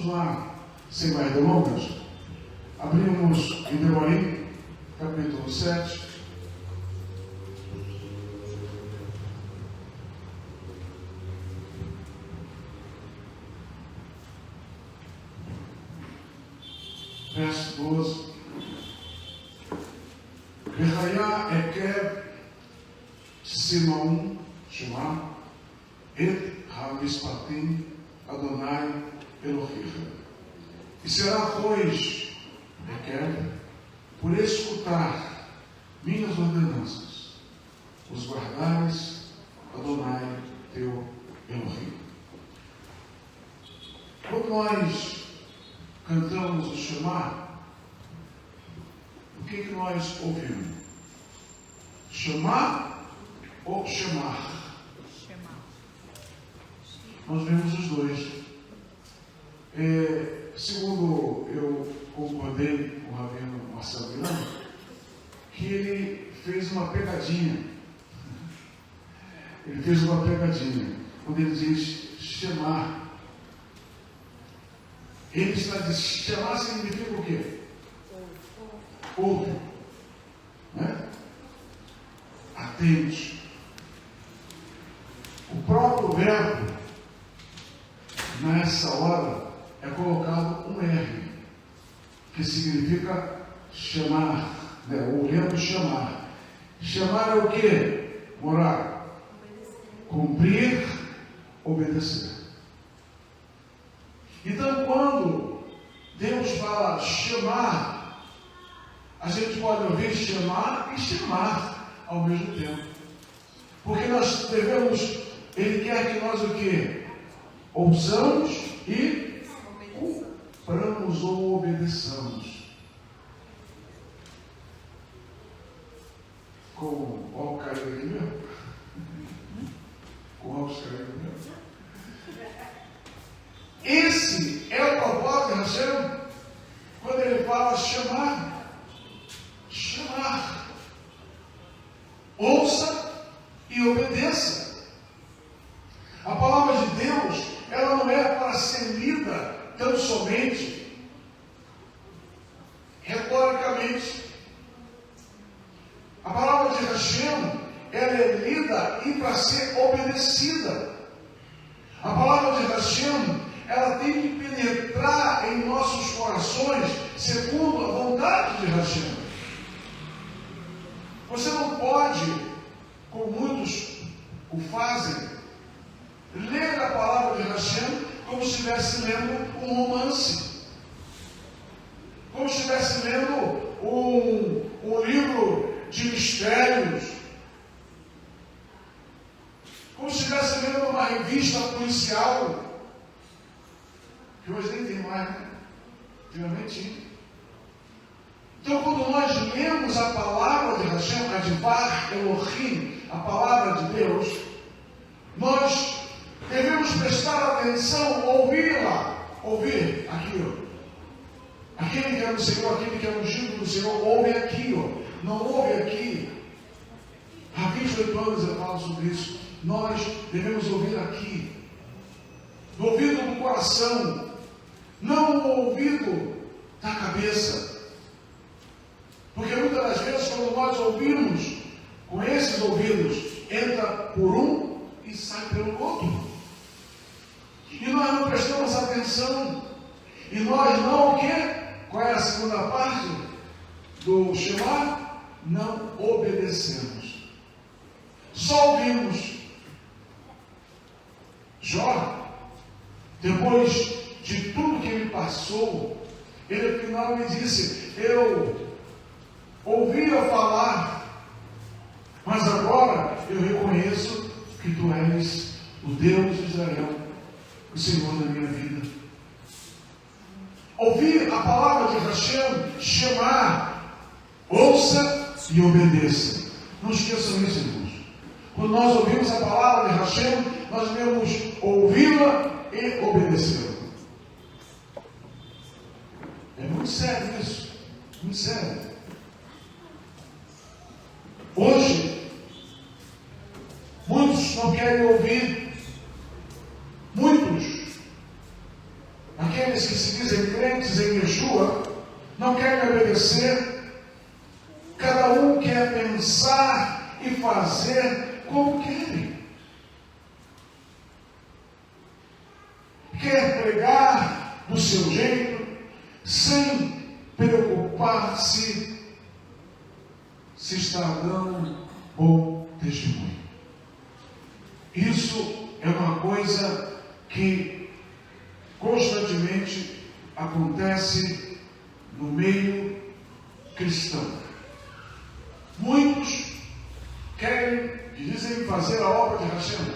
continuar sem mais delongas. Abrimos em Devarim, capítulo 7. Verso 12. Berraiá Ekev Simão Shema Et HaMispatim Adonai Elohim. E será, pois, Ekev, por escutar minhas ordenanças, os guardares Adonai teu Elohim. Quando nós cantamos o Shema, o que nós ouvimos? Shema ou Shemar? Nós vemos os dois. Segundo eu concordei com o Rabino Marcelo Miranda, que ele fez uma pegadinha. Ele fez uma pegadinha. Quando ele diz Shemar, ele está dizendo, Shemar significa o quê? Ouve. Né? Atente. O próprio verbo, nessa hora, é colocado um R, que significa chamar, né? Ou lendo chamar. Chamar é o quê? Morar. Cumprir, obedecer. Então, quando Deus fala chamar, a gente pode ouvir chamar e chamar ao mesmo tempo. Porque nós devemos, Ele quer que nós o quê? Ouçamos e cumpramos ou obedeçamos. Com o carinho aqui mesmo? Com o carinho mesmo? Esse é o propósito de Hashem, quando ele fala chamar. Chamar. Ouça e obedeça. A palavra de Deus, ela não é para ser lida tão somente retoricamente. A palavra de Hashem, ela é lida e para ser obedecida. A palavra de Hashem, ela tem que penetrar em nossos corações segundo a vontade de Hashem. Você não pode, como muitos o fazem, ler a palavra de Hashem como se estivesse lendo um romance, como se estivesse lendo um livro de mistérios, como se estivesse lendo uma revista policial, que hoje nem tem mais, né? Antigamente tinha. Então, quando nós lemos a palavra de Hashem, Advar Elohim, a palavra de Deus, nós devemos prestar atenção, ouvi-la, ouvir aqui, ó. Aquele que é do Senhor, aquele que é ungido do Senhor, ouve aqui, ó. Não ouve aqui. Há 28 anos eu falo sobre isso. Nós devemos ouvir aqui, do ouvido do coração, não o ouvido da cabeça. Porque muitas das vezes, quando nós ouvimos com esses ouvidos, entra por um e sai pelo outro. E nós não prestamos atenção. E nós não o quê? Qual é a segunda parte do Shema? Não obedecemos. Só ouvimos. Jó, depois de tudo que ele passou, ele afinal me disse, eu ouvia falar, mas agora eu reconheço que tu és o Deus de Israel, o Senhor da minha vida. Ouvir a palavra de Hashem, chamar, ouça e obedeça. Não esqueçam isso, irmãos. Quando nós ouvimos a palavra de Hashem, nós devemos ouvi-la e obedecê-la. É muito sério isso, muito sério. Hoje, muitos não querem ouvir, muitos. Aqui aqueles que se dizem crentes em Yeshua não querem obedecer. Cada um quer pensar e fazer como querem. Quer pregar do seu jeito, sem preocupar-se se está dando bom testemunho. Isso é uma coisa que constantemente acontece no meio cristão. Muitos dizem fazer a obra de Hashem,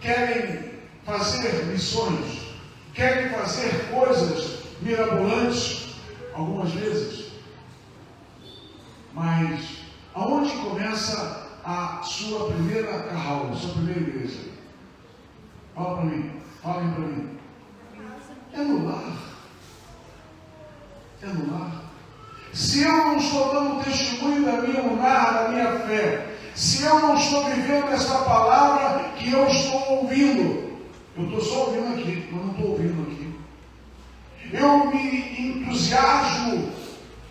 querem fazer missões, querem fazer coisas mirabolantes, algumas vezes. Mas aonde começa a sua primeira carral, a sua primeira igreja? Fala para mim, falem para mim. É no lar. É no lar. Se eu não estou dando testemunho da minha honra, da minha fé, se eu não estou vivendo essa palavra que eu estou ouvindo, eu estou só ouvindo aqui, mas não estou ouvindo aqui. Eu me entusiasmo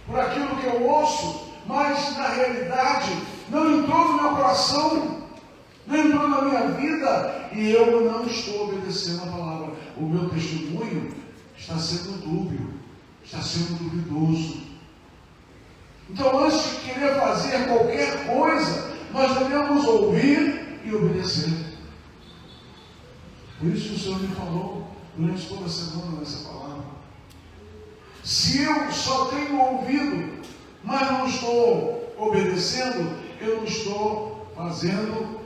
por aquilo que eu ouço, mas na realidade não entrou no meu coração, não entrou na minha vida, e eu não estou obedecendo a palavra. O meu testemunho está sendo dúbio, está sendo duvidoso. Então, antes de querer fazer qualquer coisa, nós devemos ouvir e obedecer. Por isso que o Senhor me falou durante toda a semana nessa palavra. Se eu só tenho ouvido, mas não estou obedecendo, eu não estou fazendo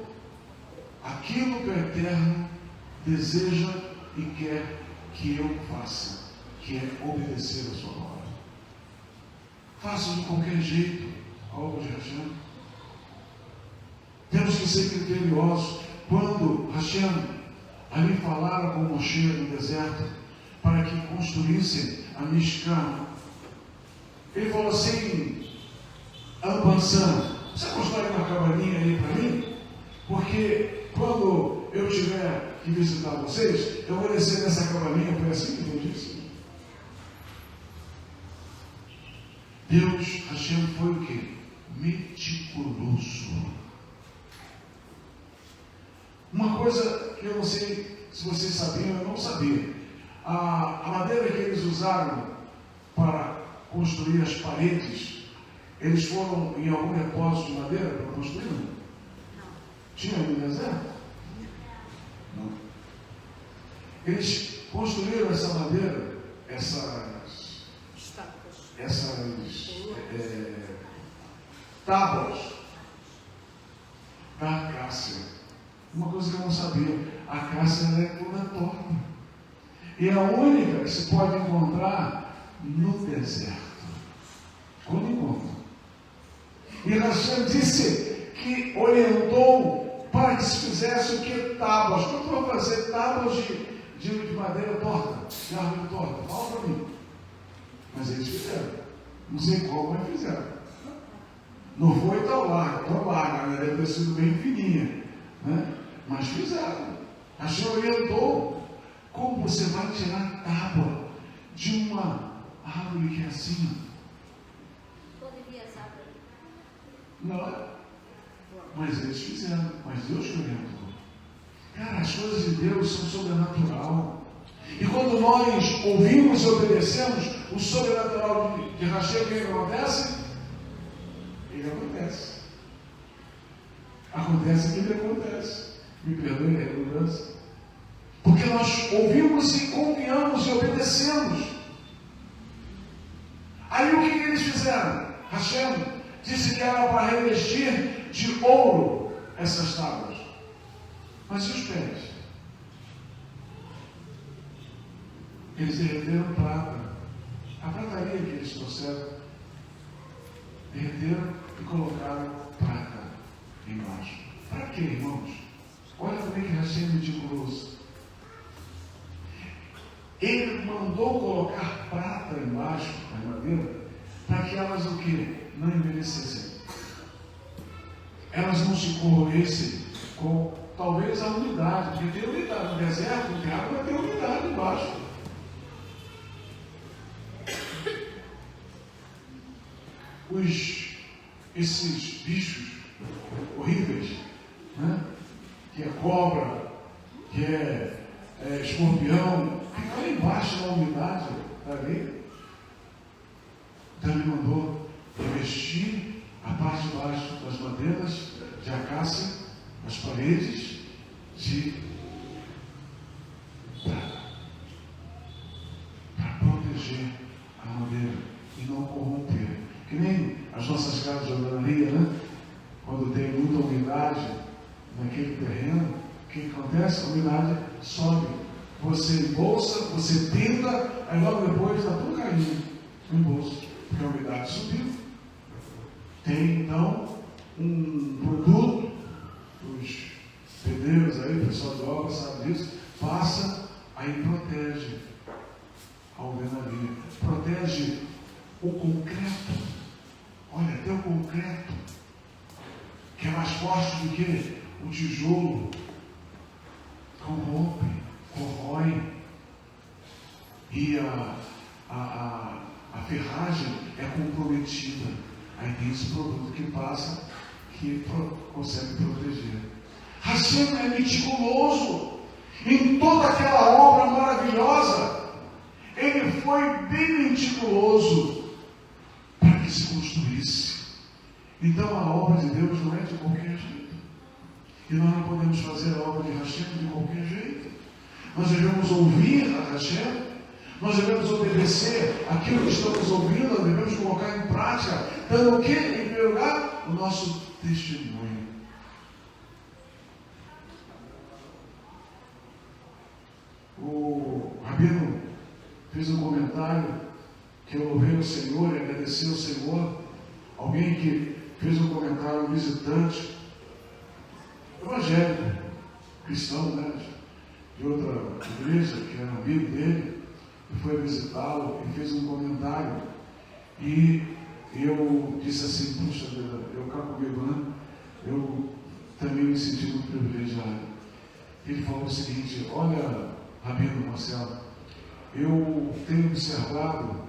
aquilo que o Eterno deseja e quer que eu faça, que é obedecer a sua palavra. Faça de qualquer jeito a obra de Hashem. Temos que ser criteriosos. Quando Hashem ali falara com Moshe no deserto para que construíssem a Mishkan, ele falou assim: Ambansan, você constrói uma cabaninha aí para mim? Porque quando eu tiver que visitar vocês, eu vou descer nessa cabaninha. Foi assim que Deus disse. Deus, Hashem, foi o quê? Meticuloso. Uma coisa que eu não sei se vocês sabiam, eu não sabia. A madeira que eles usaram para construir as paredes, eles foram em algum depósito de madeira para construir? Não. Tinha no deserto? Não. Eles construíram essa madeira, essas tábuas da acácia. Uma coisa que eu não sabia, a acácia é toda torta. E é a única que se pode encontrar no deserto. Quando encontra. E Hashem disse que orientou para que se fizesse o que? Tábuas. Quando vão fazer tábuas de madeira torta, de árvore torta? Fala para mim. Mas eles fizeram. Não sei como, mas fizeram. Não foi tão larga, né? Deve ter sido bem fininha, né? Mas fizeram. A senhora orientou como você vai tirar tábua de uma árvore que é assim. Não é? Mas eles fizeram. Mas Deus que orientou. Cara, as coisas de Deus são sobrenatural. E quando nós ouvimos e obedecemos, o sobrenatural de Hashem, o que acontece? Ele acontece. Acontece que ele acontece. Me perdoe a redundância. Porque nós ouvimos e confiamos e obedecemos. Aí o que eles fizeram? Hashem disse que era para revestir de ouro essas tábuas. Mas e os pés? Eles derreteram prata. A prataria que eles trouxeram, derreteram e colocaram prata embaixo. Para quê, irmãos? Olha também que Hashem é meticuloso. Ele mandou colocar prata embaixo da madeira para que elas o quê? Não envelhecessem. Elas não se corroessem com talvez a umidade, porque tem umidade no deserto, não tem água, mas tem umidade embaixo. esses bichos horríveis, né? Que é cobra, que é escorpião, fica lá embaixo na umidade da areia. Então ele mandou revestir a parte de baixo das madeiras de acácia, as paredes de prata, para proteger a madeira e não corromper. Que nem as nossas casas de alvenaria, né? Quando tem muita umidade naquele terreno, o que acontece? A umidade sobe. Você embolsa, você pinta, aí logo depois está tudo caindo no embolso, porque a umidade subiu. Tem então um produto, os pedreiros aí, o pessoal de obra sabe disso, passa, aí protege a alvenaria, protege o concreto. Olha, até o concreto, que é mais forte do que o tijolo, corrompe, corrói. E a ferragem é comprometida. Aí tem esse produto que passa, que consegue proteger. Hashem é meticuloso em toda aquela obra maravilhosa. Ele foi bem meticuloso para que se construísse. Então a obra de Deus não é de qualquer jeito. E nós não podemos fazer a obra de Hashem de qualquer jeito. Nós devemos ouvir a Hashem, nós devemos obedecer aquilo que estamos ouvindo, nós devemos colocar em prática, dando o que? Em primeiro lugar, o nosso testemunho. O Rabino fez um comentário que eu louvei o Senhor e agradeci ao Senhor. Alguém que fez um comentário, um visitante evangélico, cristão, né, de outra igreja, que era amigo dele, e foi visitá-lo e fez um comentário. E eu disse assim: puxa vida, eu cá comigo, né? Eu também me senti muito privilegiado. Ele falou o seguinte: olha, Rabino Marcelo, eu tenho observado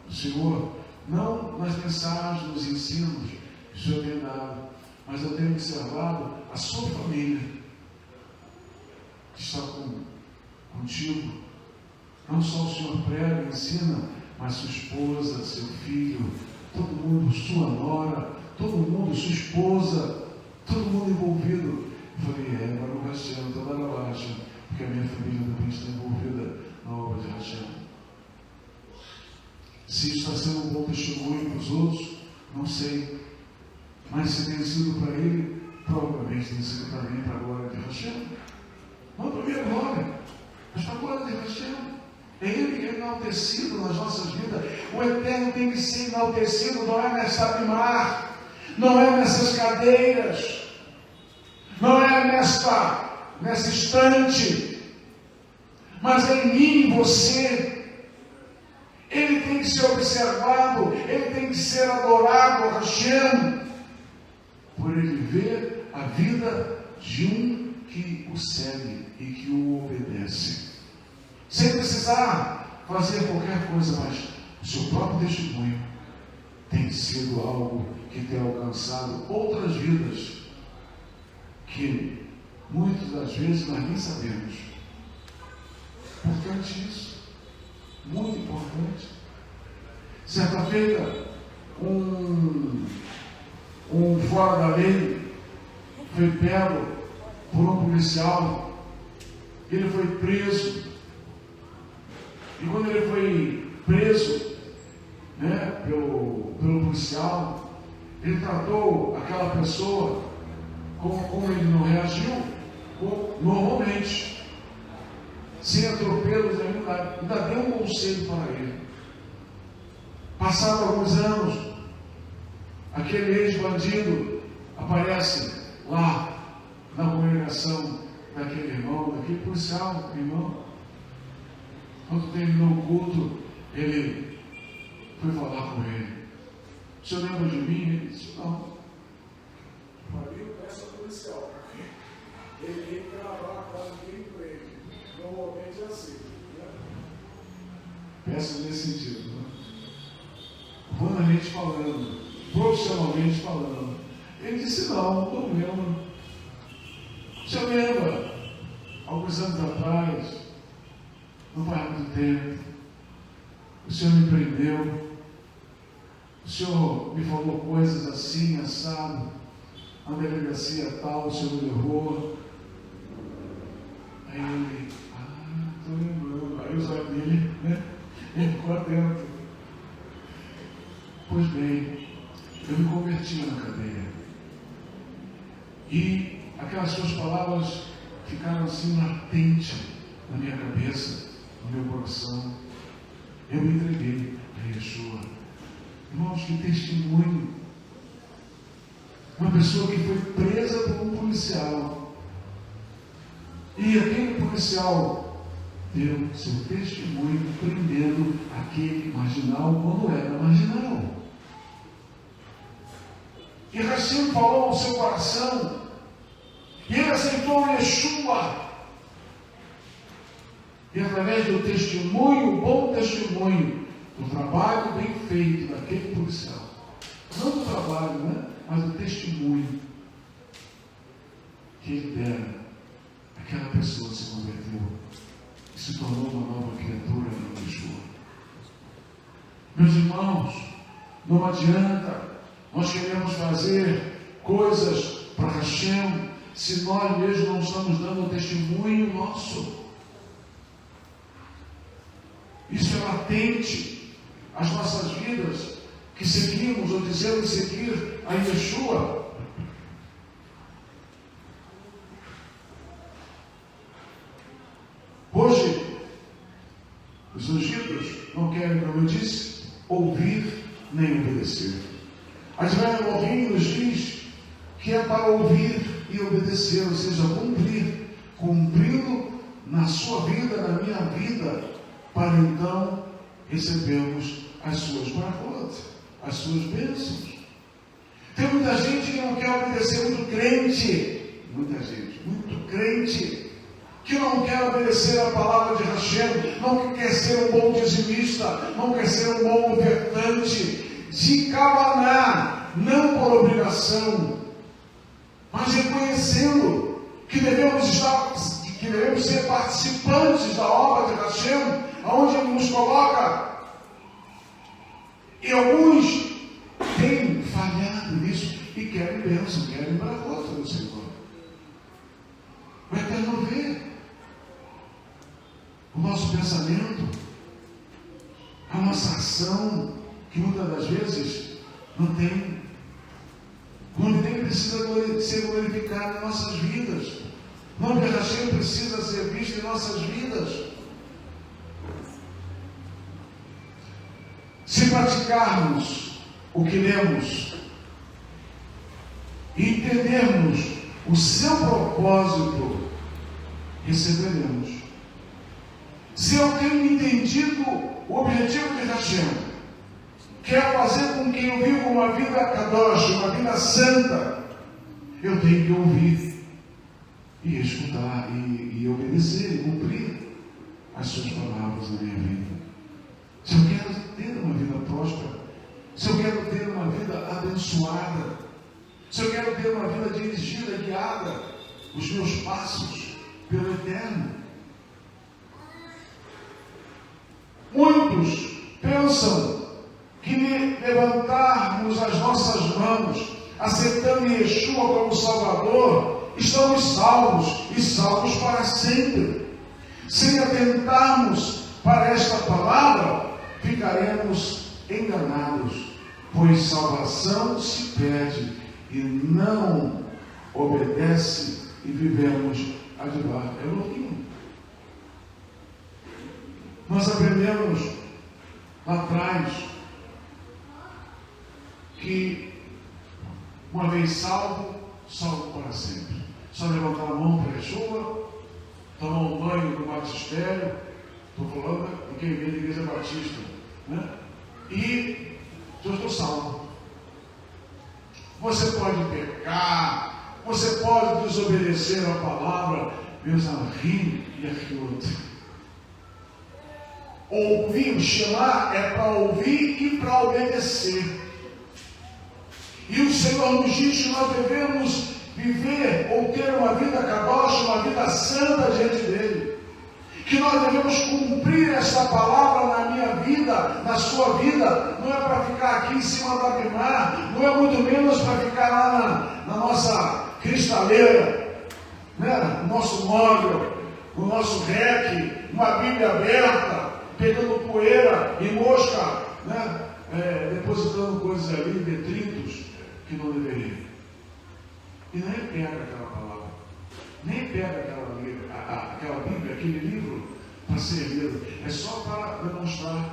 o Senhor, não nas mensagens, nos ensinos que o Senhor tem dado, mas eu tenho observado a sua família, que está contigo. Não só o Senhor prega e ensina, mas sua esposa, seu filho, todo mundo, sua nora, todo mundo, sua esposa, todo mundo envolvido. Eu falei: Baruch Hashem, toda a Hashem, porque a minha família também está envolvida na obra de Hashem. Se está sendo um bom testemunho para os outros, não sei. Mas se tem sido para ele, provavelmente tem sido para mim, para a glória de Hashem. Não para a minha glória, mas para a glória de Hashem. É Ele que é enaltecido nas nossas vidas. O Eterno tem que ser enaltecido, não é nessa bimar, não é nessas cadeiras, não é nessa estante, mas é em mim, em você. Ele tem que ser observado, ele tem que ser adorado, Hashem, por ele ver a vida de um que o segue e que o obedece. Sem precisar fazer qualquer coisa, mas o seu próprio testemunho tem sido algo que tem alcançado outras vidas, que muitas das vezes nós nem sabemos. Importante isso, muito importante. Certa feita, um fora da lei foi pego por um policial, ele foi preso. E quando ele foi preso, né, pelo policial, ele tratou aquela pessoa como ele não reagiu, normalmente, sem atropelos, ainda deu um conselho para ele. Passados alguns anos, aquele ex-bandido aparece lá na congregação daquele irmão, daquele policial, irmão. Quando terminou o culto, ele foi falar com ele: o senhor lembra de mim? Ele disse: não. Ali eu peço ao policial, porque ele tem que gravar a casa que ele prende. Normalmente é assim, né? Peço nesse sentido, né? Humanamente falando, profissionalmente falando. Ele disse, não lembro. O senhor lembra, alguns anos atrás, não faz muito tempo, o senhor me prendeu, o senhor me falou coisas assim, assado, na delegacia tal, o senhor me levou. Aí ele, estou lembrando. Aí os olhos dele, né? Ele ficou atento. Pois bem, eu me converti na cadeia. E aquelas suas palavras ficaram assim latentes na minha cabeça, no meu coração. Eu me entreguei a Yeshua. Irmãos, que testemunho. Uma pessoa que foi presa por um policial. E aquele policial deu seu testemunho prendendo aquele marginal quando era marginal. E Hashem falou ao seu coração. E ele aceitou Yeshua. E através do testemunho, bom testemunho, do trabalho bem feito daquele policial. Não do trabalho, né? Mas do testemunho que ele dera. Aquela pessoa se converteu e se tornou uma nova criatura em Yeshua. Meus irmãos, não adianta nós queremos fazer coisas para Hashem se nós mesmos não estamos dando um testemunho nosso. Isso é latente. As nossas vidas que seguimos ou dizemos seguir a Yeshua. Hoje, os ungidos não querem, como eu disse, ouvir nem obedecer. Adriano Morrinho nos diz que é para ouvir e obedecer, ou seja, cumprir, cumprindo na sua vida, na minha vida, para então recebermos as suas bravotas, as suas bênçãos. Tem muita gente que não quer obedecer, muito crente, muita gente, muito crente, que não quer obedecer a palavra de Hashem, não quer ser um bom dizimista, não quer ser um bom ofertante, de Kavaná, não por obrigação, mas reconhecendo que devemos ser participantes da obra de Hashem, aonde Ele nos coloca. E alguns têm falhado nisso e querem bênção, querem bravota do Senhor. O Eterno vê o nosso pensamento, a nossa ação, que muitas das vezes não tem, quando nem precisa ser glorificado em nossas vidas. O nome de Hashem precisa ser visto em nossas vidas. Se praticarmos o que lemos e entendermos o seu propósito, receberemos. Se eu tenho entendido o objetivo de Hashem, quer fazer com que eu viva uma vida kadosh, uma vida santa, eu tenho que ouvir e escutar e obedecer e cumprir as suas palavras na minha vida. Se eu quero ter uma vida próspera, se eu quero ter uma vida abençoada, se eu quero ter uma vida dirigida, guiada, os meus passos pelo Eterno. Muitos pensam que levantarmos as nossas mãos, aceitando Yeshua como Salvador, estamos salvos e salvos para sempre. Se atentarmos para esta palavra, ficaremos enganados, pois salvação se perde e não obedece e vivemos a devar Elohim. Nós aprendemos lá atrás que uma vez salvo, salvo para sempre. Só levantar a mão para Yeshua, tomar um banho no batistério, estou falando de quem vem da igreja batista, né? E eu estou salvo. Você pode pecar, você pode desobedecer a palavra, meus Ahim e Ahiot. Ouvir, chamar é para ouvir e para obedecer. E o Senhor nos diz que nós devemos viver ou ter uma vida kadosh, uma vida santa diante dele. Que nós devemos cumprir esta palavra na minha vida, na sua vida. Não é para ficar aqui em cima da bimar, não é muito menos para ficar lá na nossa cristaleira, né? No nosso móvel, no nosso rec, uma Bíblia aberta, pegando poeira e mosca, né? Depositando coisas ali, detritos que não deveriam. E nem pega aquela palavra, nem pega aquela Bíblia, aquele livro para ser lido. É só para demonstrar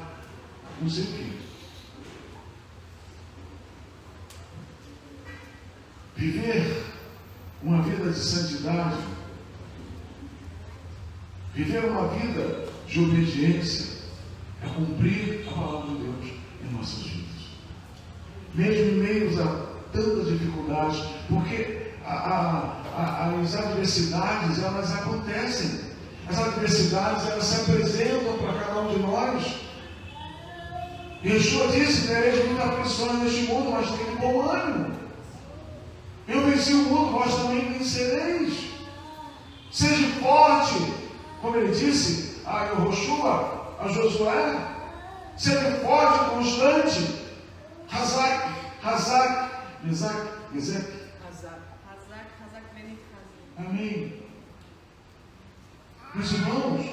não sei o quê. Viver uma vida de santidade, viver uma vida de obediência, é cumprir a palavra de Deus em nossas vidas. Mesmo em meio a tantas dificuldades, porque as adversidades, elas acontecem. As adversidades, elas se apresentam para cada um de nós. Yeshua disse: tereis muitas aflições neste mundo, mas tenham bom ânimo. Eu venci o mundo, vós também vencereis. Seja forte, como ele disse a Yehoshua, a Josué. Seja forte e constante. Hazak, amém. Meus irmãos,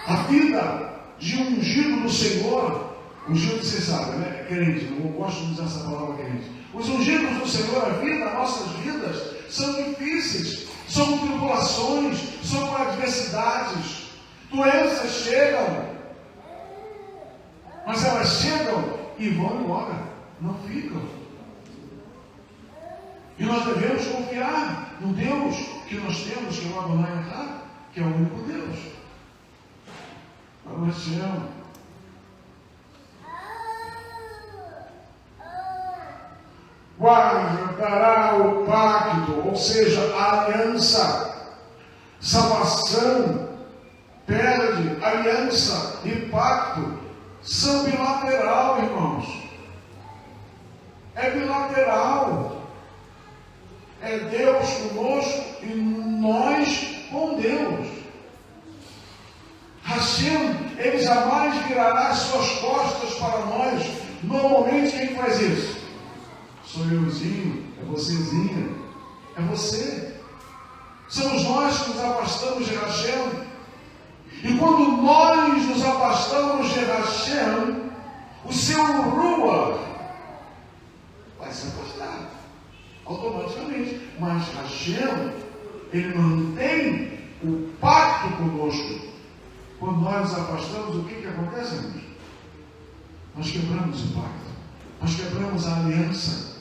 a vida de um ungido do Senhor, ungido, vocês sabem, né? Crente, não gosto de usar essa palavra crente. Os ungidos do Senhor, a vida, nossas vidas, são difíceis, são tribulações, são adversidades, doenças chegam, mas elas chegam e vão embora, não ficam. E nós devemos confiar no Deus que nós temos, que é o Adonai Echad, que é o único Deus. Agora te amo. Guardará o pacto, ou seja, a aliança. Salvação perde, aliança e pacto são bilateral, irmãos. É bilateral. É Deus conosco e nós com Deus. Hashem, ele jamais virará as suas costas para nós. Normalmente quem faz isso? Sou euzinho, é vocêzinha, é você. Somos nós que nos afastamos de Hashem. E quando nós nos afastamos de Hashem, o seu Ruach vai se afastar automaticamente. Mas Hashem, ele mantém o pacto conosco. Quando nós nos afastamos, o que acontece, irmãos? Nós quebramos o pacto. Nós quebramos a aliança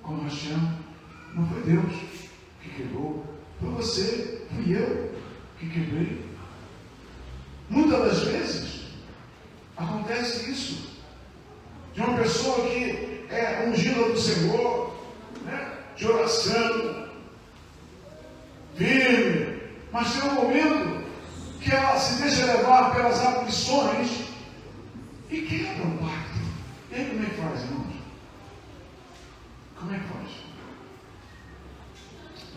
com Hashem. Não foi Deus que quebrou, foi você, fui eu que quebrei. Muitas das vezes acontece isso, de uma pessoa que é ungida do Senhor, né? De oração, firme, mas tem um momento que ela se deixa levar pelas aflições e quebra o pacto. E aí como é que faz, irmãos? Como é que faz?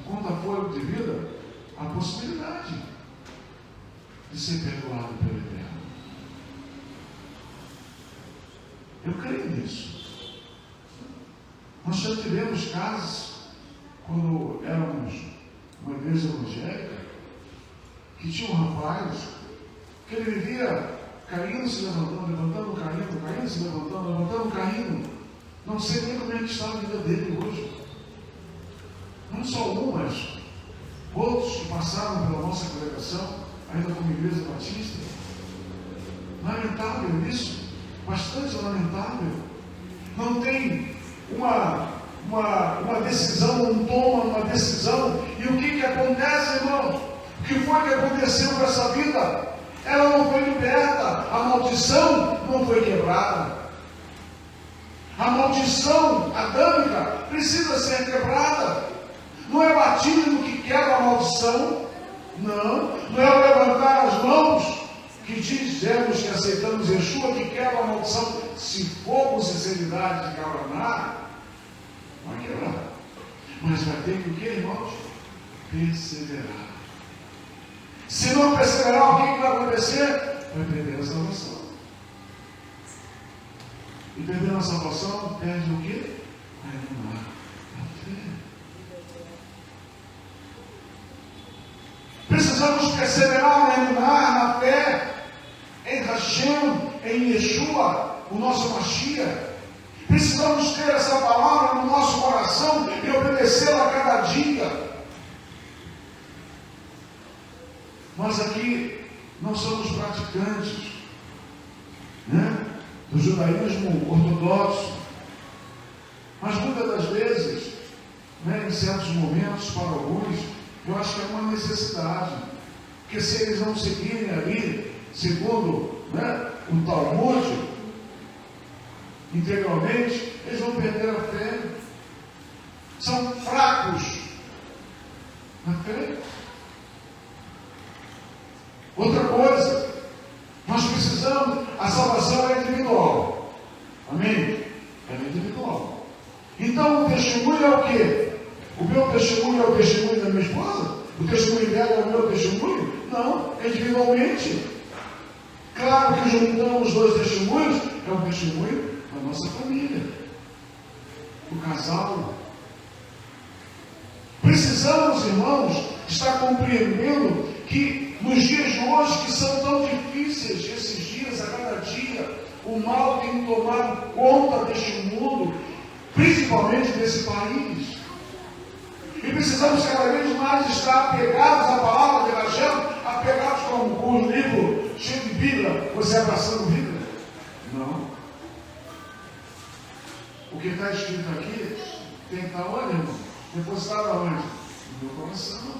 Enquanto há fôlego de vida, há possibilidade de ser perdoado pelo Eterno. Eu creio nisso. Nós já tivemos casos, quando éramos uma igreja evangélica, que tinha um rapaz que ele vivia caindo, se levantando, levantando, caindo, se levantando, levantando, caindo. Não sei nem como é que está a vida dele hoje. Não só um, mas outros que passaram pela nossa congregação, ainda como igreja batista. Lamentável isso, bastante lamentável. Não tem uma decisão, não toma uma decisão. E o que acontece, irmão? O que foi que aconteceu com essa vida? Ela não foi liberta, a maldição não foi quebrada. A maldição adâmica precisa ser quebrada. Não é batismo que quebra a maldição. Não é o levantar as mãos que dizemos que aceitamos Yeshua que quebra a maldição. Se for com sinceridade de Kavaná, Vai quebrar. Mas vai ter que o que, irmãos? Perseverar. Se não perseverar, o que vai acontecer? Vai perder a salvação. E perdendo a salvação, perde o quê? Vai anular a fé. Precisamos perseverar, anular na fé, em Hashem, em Yeshua, o nosso Mashiach. Precisamos ter essa palavra no nosso coração e obedecê-la a cada dia. Nós aqui não somos praticantes, né, do judaísmo ortodoxo, mas muitas das vezes, né, em certos momentos, para alguns, eu acho que é uma necessidade, porque se eles não seguirem ali, segundo, né, o Talmud, integralmente, eles vão perder a fé. São fracos na fé. Outra coisa, nós precisamos, a salvação é individual. Amém? É individual. Então o testemunho é o quê? O meu testemunho é o testemunho da minha esposa? O testemunho dela é o meu testemunho? Não, é individualmente. Claro que juntamos dois testemunhos, é um testemunho da nossa família, do casal. Precisamos, irmãos, estar compreendendo que nos dias de hoje, que são tão difíceis, esses dias, a cada dia, o mal tem tomado conta deste mundo, principalmente desse país. E precisamos cada vez mais estar apegados à palavra do Evangelho, apegados com um livro cheio de Bíblia, você abraçando Bíblia? Não. O que está escrito aqui tem que estar onde, irmão? Depositado aonde? No meu coração.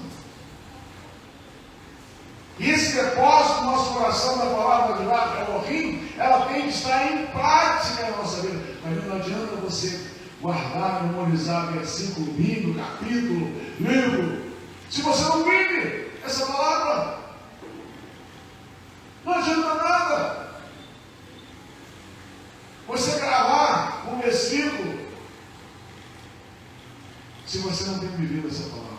E esse depósito no nosso coração da palavra de Elohim, ela tem que estar em prática na nossa vida. Mas não adianta você guardar, memorizar versículo, livro, capítulo, livro, se você não vive essa palavra. Não adianta nada você gravar um versículo se você não tem vivido essa palavra.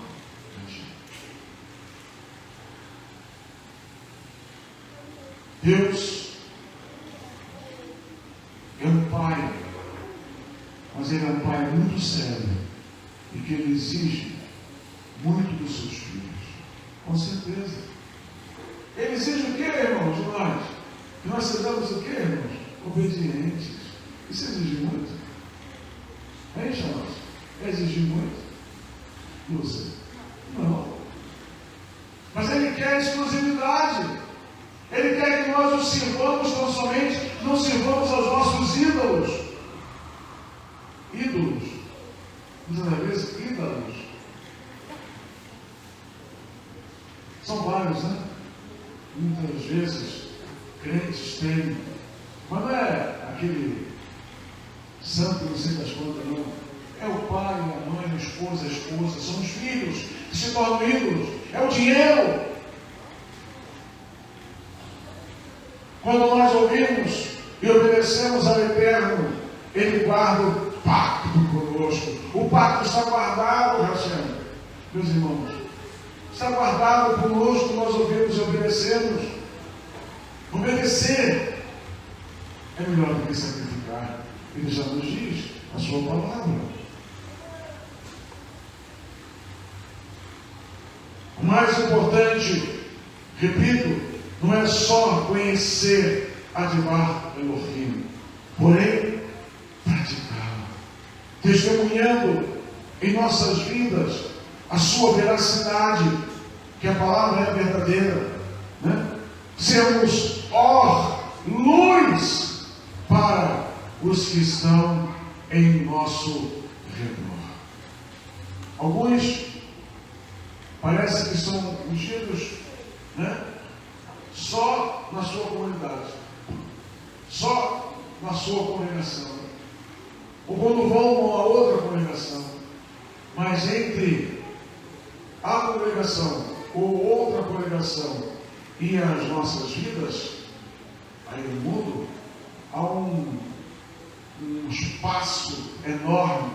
Deus é um Pai, mas Ele é um Pai muito sério e que Ele exige muito dos seus filhos, com certeza. Ele exige o que, irmãos, de nós? Que nós sejamos o que, irmãos? Obedientes. Isso exige muito? É, Charles? Exige muito? Não sei. Não. Mas Ele quer exclusividade. Ele quer que nós o sirvamos tão somente, não sirvamos aos nossos ídolos. Ídolos. Muitas vezes, ídolos. São vários, né? Muitas vezes, crentes têm. Mas não é aquele santo, não sei das quantas, não. É o pai, a mãe, a esposa, são os filhos que se tornam ídolos. É o dinheiro. Quando nós ouvimos e obedecemos ao Eterno, Ele guarda o pacto conosco. O pacto está guardado, Hashem. Meus irmãos, está guardado conosco, nós ouvimos e obedecemos. Obedecer é melhor do que sacrificar. Ele já nos diz a sua palavra. O mais importante, repito, não é só conhecer Advar Elohim, porém praticá-lo, testemunhando em nossas vidas a sua veracidade, que a palavra é verdadeira, né? Sermos luz para os que estão em nosso redor. Alguns parece que são ungidos, né? Só na sua comunidade, só na sua congregação, ou quando vão a outra congregação, mas entre a congregação ou outra congregação e as nossas vidas, aí no mundo, há um espaço enorme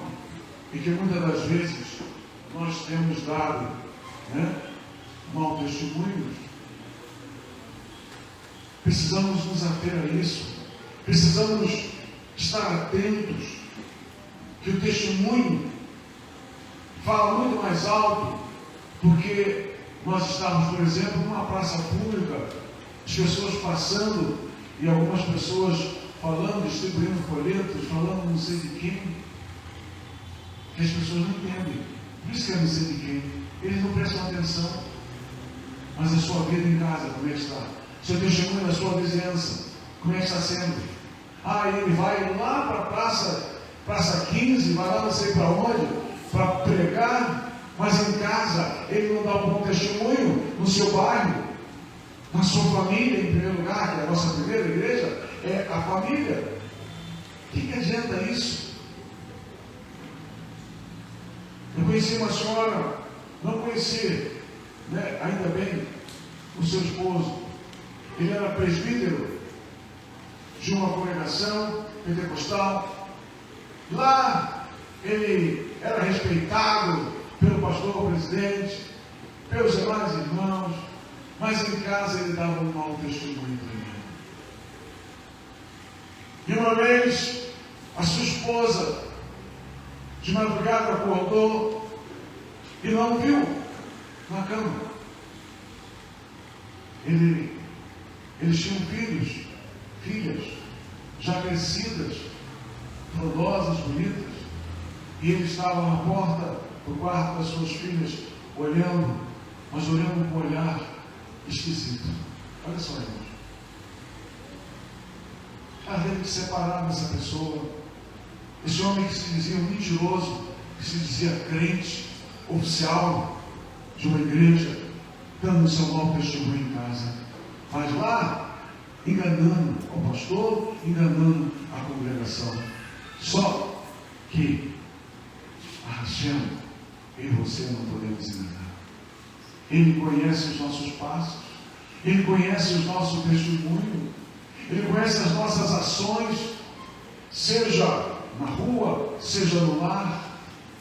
e que muitas das vezes nós temos dado, né, mau testemunho. Precisamos nos ater a isso. Precisamos estar atentos que o testemunho fala muito mais alto do que nós estamos, por exemplo, numa praça pública, as pessoas passando e algumas pessoas falando, distribuindo folhetos, falando não sei de quem, que as pessoas não entendem. Por isso que é não sei de quem. Eles não prestam atenção. Mas a sua vida em casa, como é que está? Seu testemunho na sua vizinhança, como é que está sendo? Ele vai lá para a praça 15, vai lá não sei para onde, para pregar, mas em casa ele não dá um bom testemunho no seu bairro, na sua família, em primeiro lugar, que é a nossa primeira igreja, é a família. O que adianta isso? Eu conheci uma senhora, não conheci, né, ainda bem, o seu esposo. Ele era presbítero de uma congregação pentecostal. Lá ele era respeitado pelo pastor presidente, pelos demais irmãos, mas em casa ele dava um mau testemunho tremendo. E uma vez a sua esposa de madrugada acordou e não viu na cama. Eles tinham filhas, já crescidas, frondosas, bonitas, e ele estava na porta do quarto das suas filhas, olhando, mas olhando com um olhar esquisito. Olha só, irmãos. Ela teve que separar dessa pessoa, esse homem que se dizia mentiroso, que se dizia crente, oficial de uma igreja, dando o seu mau testemunho em casa, mas lá, enganando o pastor, enganando a congregação. Só que a Hashem, eu e você não podemos enganar. Ele conhece os nossos passos, Ele conhece o nosso testemunho, Ele conhece as nossas ações, seja na rua, seja no lar,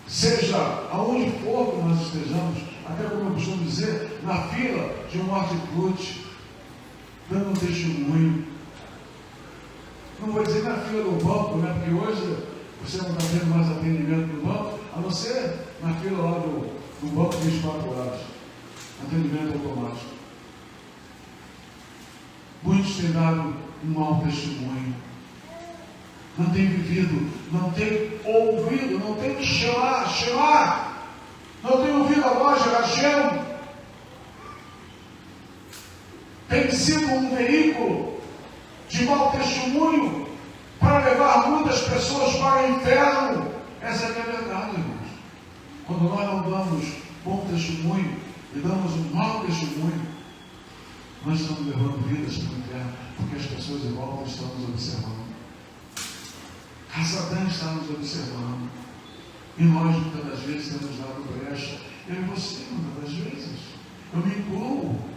seja aonde for que nós estejamos, até como eu costumo dizer, na fila de um hortifruti, dando um testemunho. Não vou dizer na fila do banco, né? Porque hoje você não está tendo mais atendimento no banco, a não ser na fila lá do banco 24 horas, atendimento automático. Muitos têm dado um mau testemunho, não têm vivido, não têm ouvido, não têm chamar, não têm ouvido a voz de Hashem. Tem sido um veículo de mau testemunho para levar muitas pessoas para o inferno. Essa é a verdade, irmãos. Quando nós não damos bom testemunho e damos um mau testemunho, nós estamos levando vidas para o inferno, porque as pessoas em volta estão nos observando. A Satã está nos observando. E nós, muitas das vezes, temos dado brecha. Eu e você, muitas das vezes. Eu me incluo.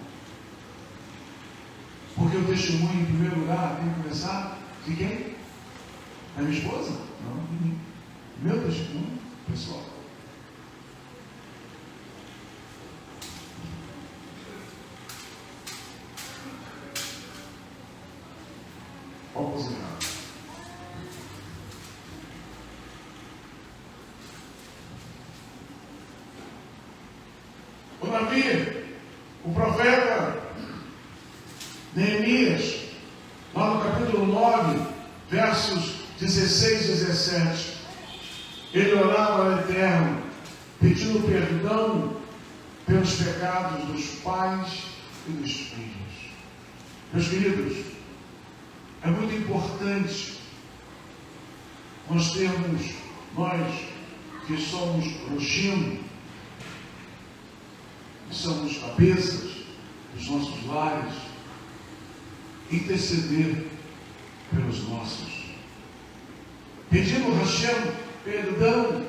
Porque o testemunho, em primeiro lugar, tem que começar de quem? Da minha esposa? Não, de mim. Meu testemunho pessoal. Vamos errar. O Davi, o profeta Neemias, lá no capítulo 9, versos 16 e 17, ele orava ao Eterno, pedindo perdão pelos pecados dos pais e dos filhos. Meus queridos, é muito importante nós que somos roxinho, que somos cabeças dos nossos lares, interceder pelos nossos, pedindo a Hashem perdão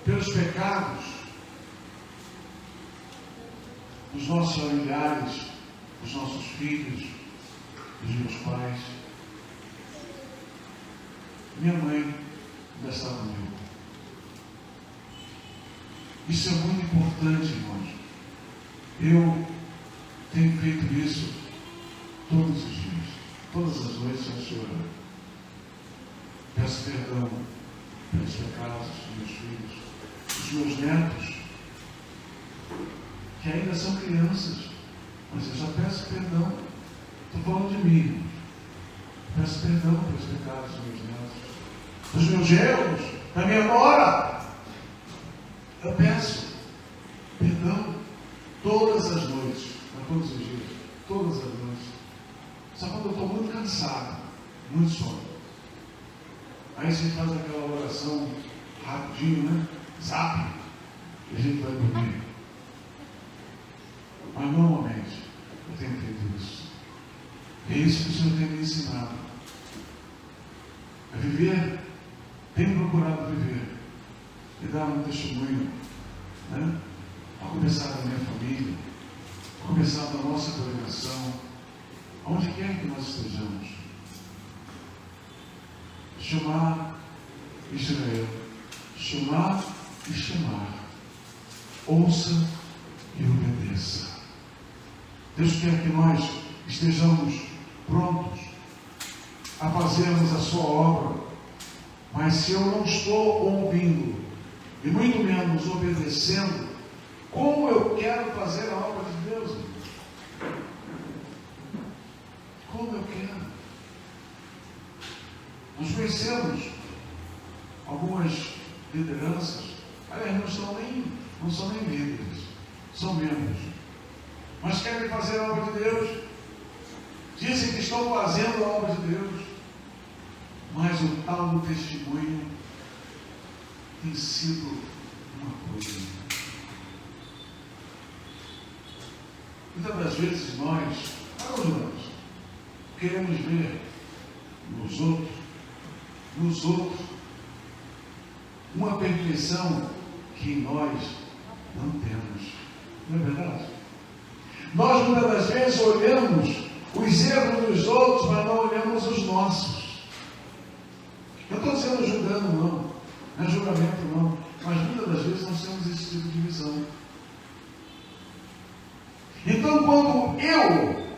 pelos pecados dos nossos familiares, dos nossos filhos, dos meus pais. Minha mãe ainda está comigo. Isso é muito importante, irmãos. Eu tenho feito isso todos os dias, todas as noites ao Senhor. Peço perdão pelos pecados dos meus filhos, dos meus netos, que ainda são crianças, mas eu já peço perdão. Estou falando de mim, irmãos. Peço perdão pelos pecados dos meus netos, dos meus erros, da minha nora. Eu peço perdão todas as noites, não todos os dias, todas as noites. Só quando eu estou muito cansado, muito sono. Aí você faz aquela oração rapidinho, né? Zap, e a gente vai dormir. Mas normalmente eu tenho feito isso. É isso que o Senhor tem me ensinado. A viver, tenho procurado viver e dar um testemunho, né? A começar da minha família, a começar da nossa congregação, aonde quer que nós estejamos. Chamar Israel, chamar e chamar. Ouça e obedeça. Deus quer que nós estejamos prontos a fazermos a sua obra, mas se eu não estou ouvindo e muito menos obedecendo, como eu quero fazer a obra de Deus? Como eu quero? Nós conhecemos algumas lideranças, aliás, não são nem líderes, são membros, mas querem fazer a obra de Deus, dizem que estão fazendo a obra de Deus, mas o tal do testemunho tem sido uma coisa. Muitas das vezes nós queremos ver nos outros uma perfeição que nós não temos. Não é verdade? Nós muitas das vezes olhamos os erros dos outros, mas não olhamos os nossos. Eu não estou dizendo julgando, não é julgamento, não, mas muitas das vezes nós temos esse tipo de visão. Então, quando eu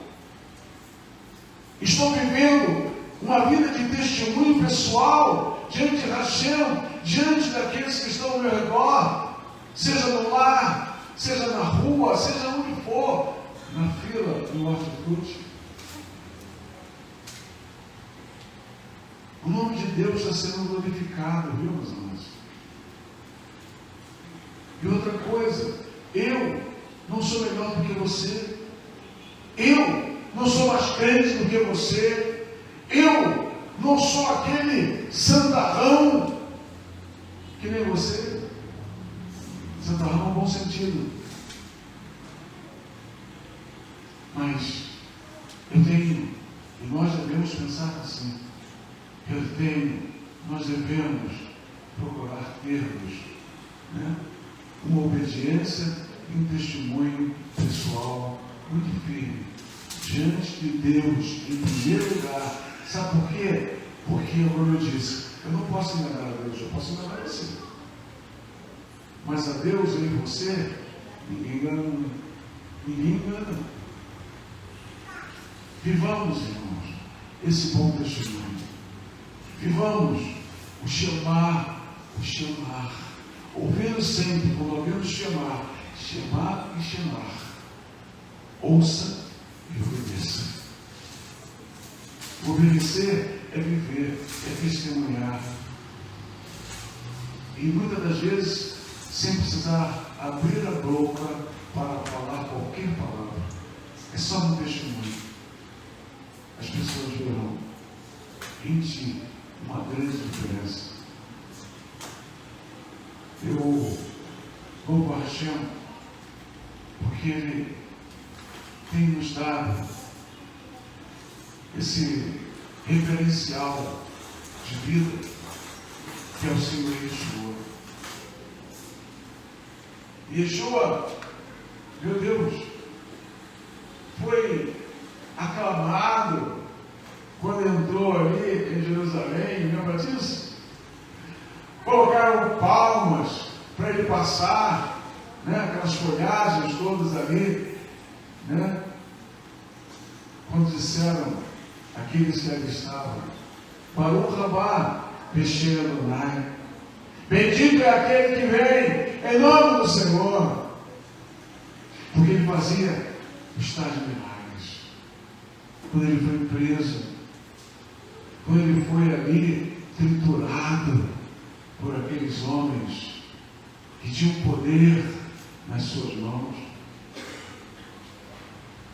estou vivendo uma vida de testemunho pessoal diante de Hashem, diante daqueles que estão ao meu redor, seja no lar, seja na rua, seja onde for, na fila do hortifruti, o nome de Deus está sendo glorificado, viu, meus irmãos? E outra coisa, eu não sou melhor do que você, eu não sou mais crente do que você, eu não sou aquele santarrão que nem você. Santarrão no bom sentido. Mas eu tenho, e nós devemos pensar assim, nós devemos procurar termos, né, uma obediência e um testemunho pessoal muito firme diante de Deus em primeiro lugar. Sabe por quê? Porque, como eu disse, eu não posso enganar a Deus, eu posso enganar você. Mas a Deus e você, ninguém engana. Ninguém engana. Vivamos, irmãos, esse bom testemunho. Vivamos o chamar. Ouvindo sempre, quando ouvimos chamar e chamar. Ouça e obedeça. Obedecer é viver, é testemunhar. E muitas das vezes, sem precisar abrir a boca para falar qualquer palavra. É só um testemunho. As pessoas verão em ti uma grande diferença. Eu louvo a Hashem porque Ele tem nos dado esse referencial de vida que é o Senhor Yeshua. Yeshua, meu Deus, foi aclamado quando entrou ali em Jerusalém, lembra disso? Colocaram palmas para ele passar, né? Aquelas folhagens todas ali, né? Quando disseram aqueles que ali estavam, Baruch Rabá, Pesheira Adonai, bendito é aquele que vem em nome do Senhor, porque ele fazia os tais milagres. Quando ele foi preso, quando ele foi ali triturado por aqueles homens que tinham poder nas suas mãos,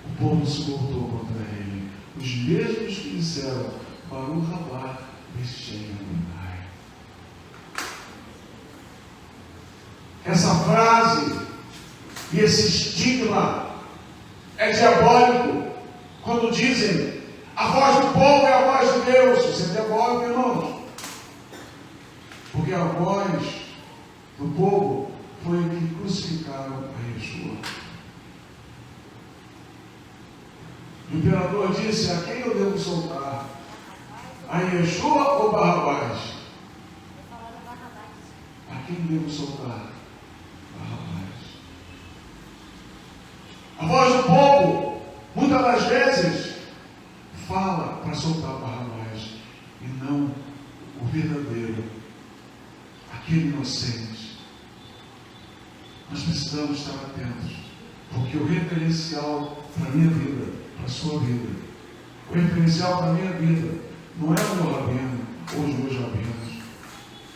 o povo se voltou contra ele. Os mesmos que disseram, Baruch Rabá, Pesheira Adonai. Essa frase e esse estigma é diabólico quando dizem a voz do povo é a voz de Deus. Isso é diabólico, irmãos. Porque a voz do povo foi o que crucificaram a Yeshua. O imperador disse, a quem eu devo soltar? A Yeshua ou Barrabás? A quem devo soltar? Barrabás. A voz do povo, muitas das vezes, fala para soltar Barrabás, e não o verdadeiro, aquele inocente. Nós precisamos estar atentos, porque o referencial para a minha vida, para a sua vida, o referencial para a minha vida, não é o meu rabino ou os meus rabinos.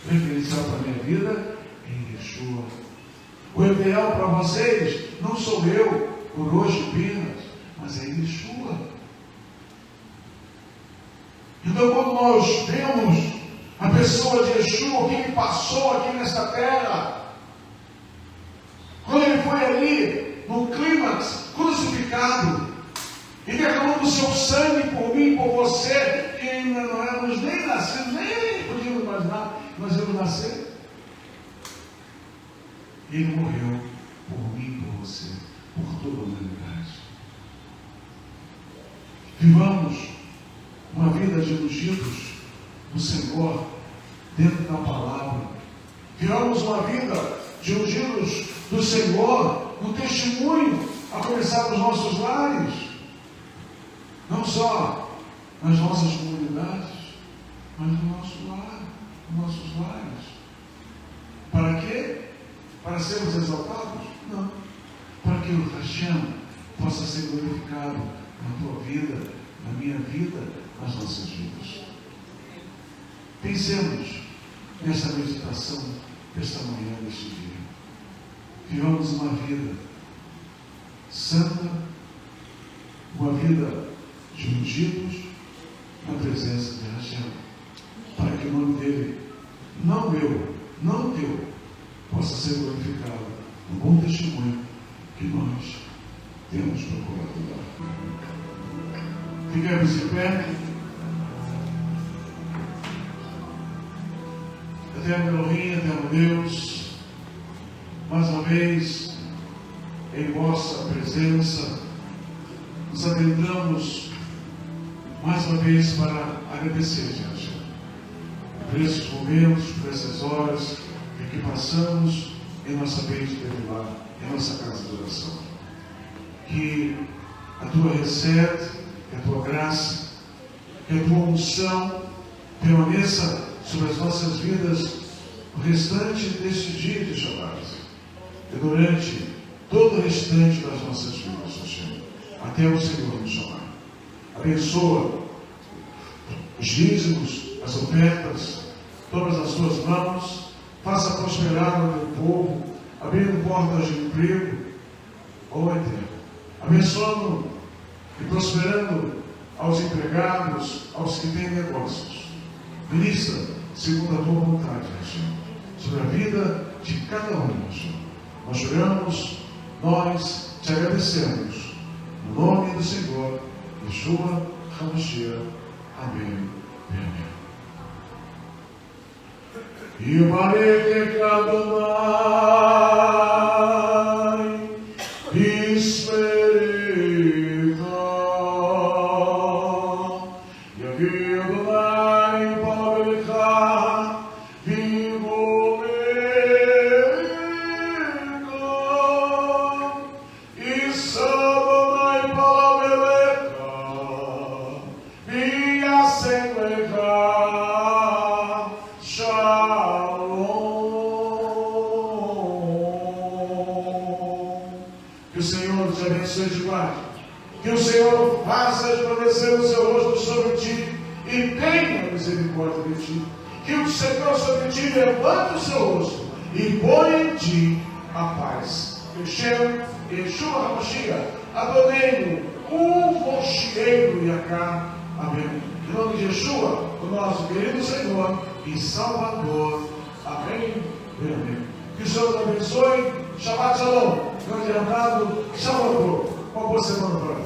O referencial para a minha vida é Yeshua. O ideal para vocês não sou eu, por hoje apenas, mas é Yeshua. Então, quando nós vemos a pessoa de Yeshua, o que ele passou aqui nesta terra, quando ele foi ali, no clímax, crucificado, e derramando o seu sangue por mim, por você, que ainda não éramos nem nascidos, nem podíamos imaginar que nós íamos nascer. Ele morreu por mim, por você, por toda a humanidade. Vivamos uma vida de ungidos do Senhor dentro da palavra. Vivamos uma vida de ungidos do Senhor no testemunho, a começar dos nossos lares. Não só nas nossas comunidades, mas no nosso lar, nos nossos lares. Para quê? Para sermos exaltados? Não. Para que o Hashem possa ser glorificado na tua vida, na minha vida, nas nossas vidas. Pensemos nessa meditação desta manhã, deste dia. Vivamos uma vida santa, uma vida de ungidos na presença de Hashem, para que o nome dele, não meu, não teu, possa ser glorificado no bom testemunho que nós temos procurado dar. Ficamos de pé. Eterno Elohim, eterno Deus, mais uma vez, em vossa presença, nos adentramos mais uma vez para agradecer, Deus, por esses momentos, por essas horas que passamos em nossa mente derivar, em nossa casa de oração. Que a tua receita, que a tua graça, que a tua unção permaneça sobre as nossas vidas o restante deste dia de Shabbat e durante todo o restante das nossas vidas, Hashem, até o Senhor nos chamar. Abençoa os dízimos, as ofertas, todas as tuas mãos, faça prosperar o teu povo, abrindo portas de emprego, ó Eterno, abençoando e prosperando aos empregados, aos que têm negócios. Ministra, segundo a tua vontade, Hashem, sobre a vida de cada um, Hashem. Nós oramos, nós te agradecemos, no nome do Senhor, Yeshua HaMashiach. Amém e amém. Yivarech Adonai, Yismerecha, Yavi Adonai Pavelecha, Vivolecha, Senhor faça resplandecer o seu rosto sobre ti e tenha misericórdia de ti. Que o Senhor sobre ti levante o seu rosto e põe em ti a paz. Yeshua HaMashiach, Adonai, o Mosheiro Yahá. Amém. Em nome de Yeshua, o nosso querido Senhor e Salvador. Amém. Amém. Que o Senhor nos abençoe. Shabbat Shalom. Grande andado. Shalom. Uma boa semana para